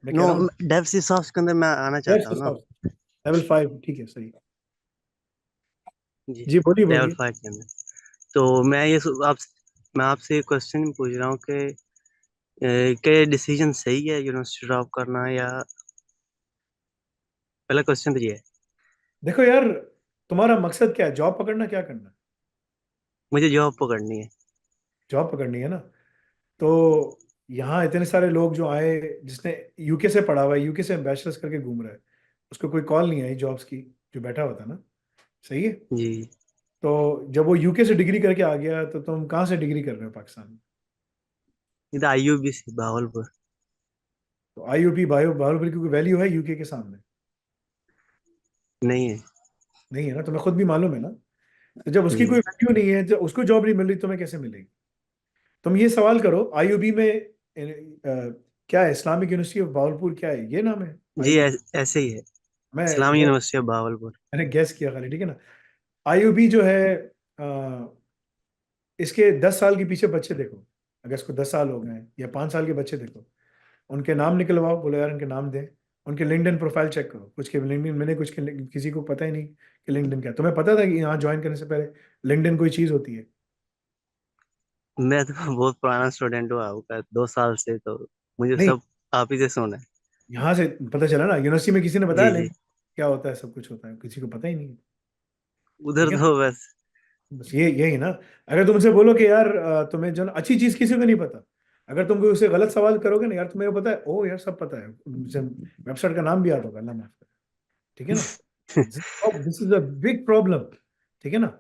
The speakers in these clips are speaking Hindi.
मैं नो, कह रहा हूँ डेव सी सॉफ्ट के अंदर मैं आना चाहता हूँ ना। लेवल 5, ठीक है, सही। जी, जी बोलिए लेवल बोलिए। 5 के अंदर। तो मैं आपसे एक क्वेश्चन पूछ रहा हूँ कि क्या ये डिसीजन सही है यूनिवर्सिटी ड्रॉप करना, या पहला क्वेश्चन तो ये है। देखो यार, तुम्हारा मकसद क्या है? जॉब पकड़ना, क्या करना है? मुझे जॉब पकड़नी है। जॉब पकड़नी है ना? तो यहाँ इतने सारे लोग जो आए, जिसने यूके से पढ़ा हुआ है, यूके से बैचलर्स करके घूम रहा है, उसको कोई कॉल नहीं आई जॉब्स की, जो बैठा हुआ था ना। सही है। जी, तो जब वो यूके से डिग्री करके आ गया, तो तुम कहाँ से डिग्री कर रहे हो पाकिस्तान में? इधर आईयूबी से भावलपुर। तो आईयूपी भागलपुर की कोई वैल्यू है यूके के सामने? नहीं है। नहीं है ना, तुम्हें खुद भी मालूम है ना। तो जब उसकी कोई जी वैल्यू नहीं है, जब उसको जॉब नहीं मिल रही, तुम्हें कैसे मिलेगी? तुम ये सवाल करो, आईयूबी में क्या है? इस्लामिक यूनिवर्सिटी ऑफ भागलपुर, क्या है ये नाम है? जी, आईयूबी। ऐसे ही है। मैं इस्लामी मैं यूनिवर्सिटी ऑफ भावलपुर। मैंने गैस किया खाली, ठीक है ना। आईयूबी जो है, इसके 10 साल के पीछे बच्चे देखो। अगर इसको 10 साल हो गए हैं, या 5 साल के बच्चे देखो, उनके नाम निकलवाओ, बोलो यार उनके नाम दें। उनके लिंक्डइन प्रोफाइल चेक करो, कुछ के लिंक्डइन, मैंने कुछ के किसी को पता ही नहीं कि लिंक्डइन क्या है। तुम्हें पता था कि यहाँ ज्वाइन करने से पहले लिंक्डइन कोई चीज होती है? मैं तो बहुत पुराना स्टूडेंट हुआ हूँ 2 साल से, तो मुझे नहीं, सब आप ही से सुना है। यहाँ से पता चला ना, यूनिवर्सिटी में किसी ने बताया जी जी। लिंक्डइन क्या होता है, सब कुछ होता है, किसी को पता ही नहीं है। ठीक उधर है ना? तो बस। बस ये यही ना। अगर तुम उनसे बोलो कि यार तुम्हें जो ना अच्छी चीज किसी को नहीं पता, अगर तुम कोई उससे गलत सवाल करोगे ना, यार तुम्हें वो पता है, ओ यार सब पता है, वेबसाइट का नाम भी याद होगा, अल्लाह माफ करे। ठीक है ना? This is a big problem. ठीक है ना?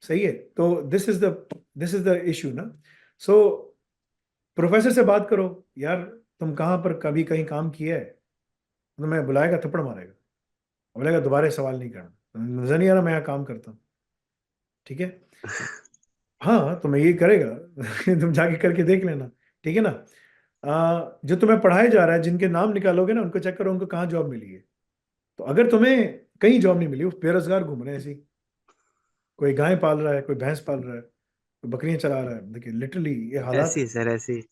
सही है। तो दिस इज द इशू ना। सो प्रोफेसर से बात करो, यार तुम कहाँ पर कभी कहीं काम किया है? तो मैं बुलाएगा, थप्पड़ मारेगा, बोलेगा दोबारा सवाल नहीं करना, नजर नहीं आ रहा मैं यहाँ काम करता हूँ? ठीक है। हाँ, तो मैं ये करेगा। तुम जाके करके देख लेना। ठीक है ना? जो तुम्हें पढ़ाया जा रहा है, जिनके नाम निकालोगे ना, उनको चेक करो उनको कहाँ जॉब मिली है। तो अगर तुम्हें कहीं जॉब नहीं मिली, वो बेरोजगार घूम रहे हैं ऐसे ही, कोई गाय पाल रहा है, कोई भैंस पाल रहा है, कोई बकरियां चला रहा है, देखिए लिटरली ये हालात ऐसी है। है सर, ऐसी।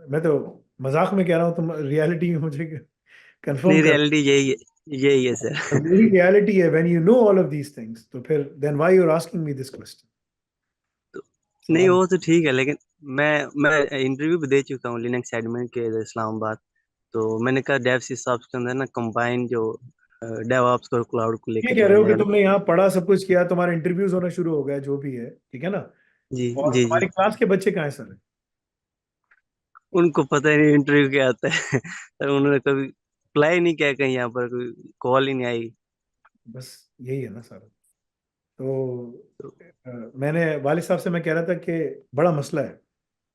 मैं तो मजाक में कह रहा हूँ, तुम रियलिटी में मुझे कंफर्म नहीं, कर। रियलिटी यही है, यही है सर। मेरी रियलिटी है, when you know all of these things, तो फिर then why you are asking me this question? नहीं, सवाल। वो तो ठीक है, लेकिन मैं इंटरव्यू भी दे चुका हूँ लिनक्स एडमिन के इधर इस्लामाबाद। तो मैंने कहा डेव सी के अंदर ना कंबाइन जो डेवऑप्स और क्लाउड को ये लेकर कह जाया रहे हो कि जाएगा ना। तुमने यहाँ पढ़ा, सब कुछ किया, तुम्हारे इंटरव्यूज होना शुरू हो गए, जो भी है, ठीक है ना? जी और जी जी। तुम्हारी क्लास के बच्चे कहाँ हैं सर? उनको पता ही नहीं इंटरव्यू क्या आता है। सर उन्होंने कभी अप्लाई नहीं किया कहीं, यहाँ पर कोई कॉल ही नहीं आई। बस यही है ना सर। तो मैंने वालिद साहब से मैं कह रहा था कि बड़ा मसला है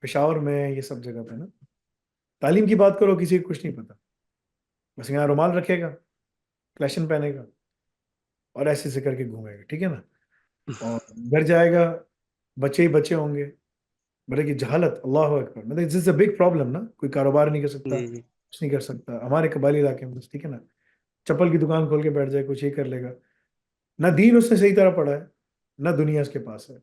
पेशावर में, ये सब जगह पे ना। तालीम की बात करो, किसी को कुछ नहीं पता, बस यहाँ रुमाल रखेगा, क्लैशन पहनेगा, और ऐसे ऐसे करके घूमेगा। ठीक है ना? और घर जाएगा, बच्चे ही बच्चे होंगे। बड़े की जहालत, अल्लाह अकबर, मतलब this is a big problem ना। कोई कारोबार नहीं कर सकता, जी जी। कुछ नहीं कर सकता हमारे कबाली इलाके में, बस। ठीक है ना? चप्पल की दुकान खोल के बैठ जाए, कुछ ये कर लेगा। ना दीन उसने सही तरह पढ़ा है, ना दुनिया उसके पास है।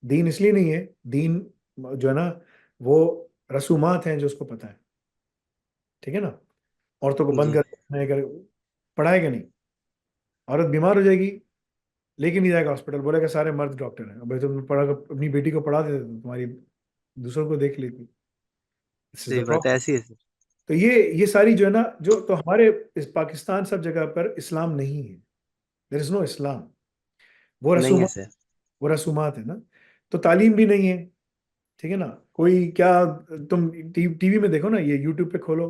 दीन इसलिए नहीं है, दीन जो है ना, वो रसूमात हैं जो उसको पता है। ठीक है ना? औरतों को बंद जी कर, नहीं कर, पढ़ाएगा नहीं। औरत बीमार हो जाएगी, लेके नहीं जाएगा हॉस्पिटल, बोलेगा सारे मर्द डॉक्टर हैं। अब भाई तुम पढ़ा, अपनी बेटी को पढ़ा देते तो तुम्हारी दूसरों को देख लेती। दिस इज द सही बात है, प्रॉब्लम। ऐसी है सर। तो ये सारी जो है ना, जो तो हमारे इस पाकिस्तान सब जगह पर इस्लाम नहीं है। देयर इज नो इस्लाम। वो नहीं है रसूमात, सर। वो रसूमात है ना। तो तालीम भी नहीं है। ठीक है ना? कोई क्या, तुम टीवी में देखो ना, ये यूट्यूब पे खोलो,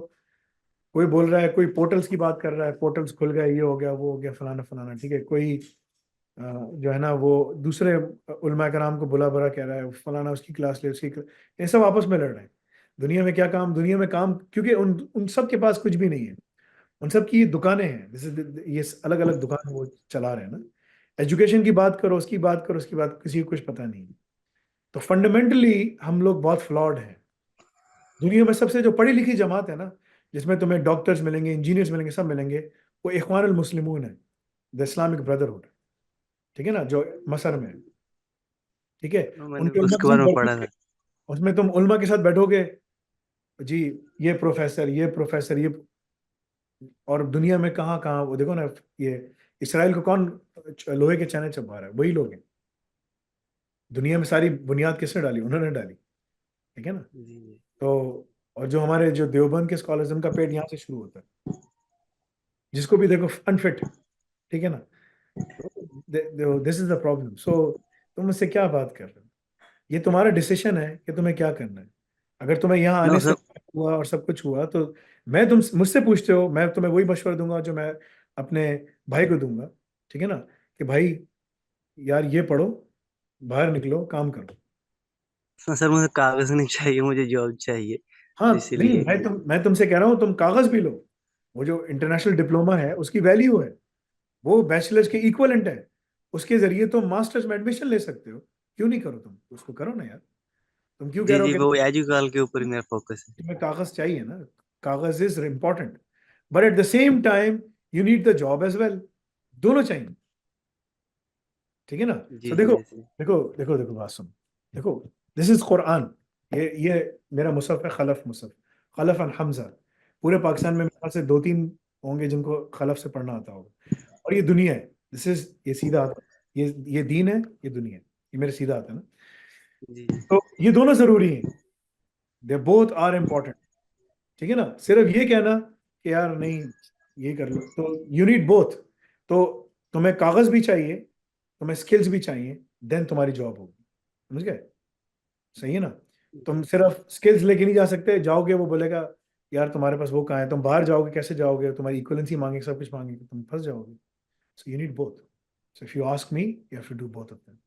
कोई बोल रहा है, कोई पोर्टल्स की बात कर रहा है, पोर्टल्स खुल गए, ये हो गया, वो हो गया, फलाना फलाना। ठीक है? कोई जो है ना, वो दूसरे उलमा कराम को बुला बुरा कह रहा है, फलाना उसकी क्लास ले, उसकी ये सब आपस में लड़ रहे हैं। दुनिया में क्या काम, दुनिया में काम, क्योंकि उन उन सब के पास कुछ भी नहीं है। उन सब की दुकानें हैं, जैसे ये अलग अलग दुकान वो चला रहे हैं ना। एजुकेशन की बात करो, उसकी बात करो, उसकी बात, किसी को कुछ पता नहीं है। तो फंडामेंटली हम लोग बहुत फ्लॉड हैं। दुनिया में सबसे जो पढ़ी लिखी जमात है ना, जिसमें तुम्हें डॉक्टर्स मिलेंगे, इंजीनियर्स मिलेंगे, सब मिलेंगे, वो इखवानुल मुस्लिमून है, द इस्लामिक ब्रदरहुड। ठीक है ना? जो मसर में है। ठीक है? मैंने उनके उलमा के उसके साथ बारे में पढ़ा बैठोगे, था। उसमें तुम उलमा के साथ बैठोगे, जी, ये प्रोफेसर, ये प्रोफेसर, ये और दुनिया में कहाँ कहाँ वो देखो ना, ये इसराइल को कौन लोहे के चने चबा रहा है? वही लोग हैं। दुनिया में सारी बुनियाद किसने डाली? उन्होंने डाली। ठीक है ना? जी जी तो और जो हमारे जो देवबंद के स्कॉलर्स, उनका पेट यहाँ से शुरू होता है, जिसको भी देखो अनफिट। ठीक है ना? This is the problem. So तुम मुझसे क्या बात कर रहे हो? ये तुम्हारा डिसीजन है कि तुम्हें क्या करना है। अगर तुम्हें यहाँ नो आने से सर। हुआ और सब कुछ हुआ, तो मैं तुम मुझसे पूछते हो, मैं तुम्हें वही मशवरा दूंगा जो मैं अपने भाई को दूंगा। ठीक है ना? कि भाई यार ये पढ़ो, बाहर निकलो, काम करो। सर मुझे कागज नहीं चाहिए, मुझे जॉब चाहिए, हाँ, नहीं, इसीलिए। मैं तुमसे कह रहा हूँ तुम कागज भी लो। वो जो इंटरनेशनल डिप्लोमा है उसकी वैल्यू है, वो बैचलर्स के इक्वलेंट है। उसके जरिए तुम मास्टर्स में एडमिशन ले सकते हो। क्यों नहीं करो? तुम उसको करो ना यार। तुम क्यों कह जी रहे हो जी, कि वो एजुकाल के ऊपर ही मेरा फोकस है। तुम्हें कागज चाहिए ना? कागज is important, but at the same time you need the job as well. दोनों चाहिए। ठीक है ना? जी सो जी देखो, जी देखो बात सुनो। देखो, दिस इज कुरान। ये मेरा मुसहफ है, खलफ मुसहफ, खलफ अन हमजा। पूरे पाकिस्तान में मेरे ख्याल से दो तीन होंगे जिनको खलफ से पढ़ना आता होगा। और ये दुनिया है। दिस इज, ये सीधा आता है। ये दीन है, ये दुनिया है। ये मेरे सीधा आता है ना? जी तो ये दोनों जरूरी हैं। They both are important. ठीक है ना? सिर्फ ये कहना कि यार नहीं, ये कर लो, तो यू नीड बोथ। तो तुम्हें कागज भी चाहिए, तुम्हें स्किल्स भी चाहिए, देन तुम्हारी जॉब होगी। समझ गए? सही है ना? तुम सिर्फ स्किल्स लेके नहीं जा सकते। जाओगे वो बोलेगा यार तुम्हारे पास वो कहाँ है, तुम बाहर जाओगे कैसे जाओगे? तुम्हारी इक्वलेंसी मांगे, सब कुछ मांगे, तुम फंस जाओगे। So you need both. So if you ask me, you have to do both of them.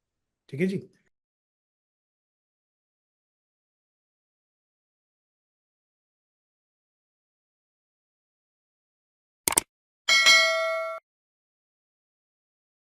ठीक है जी?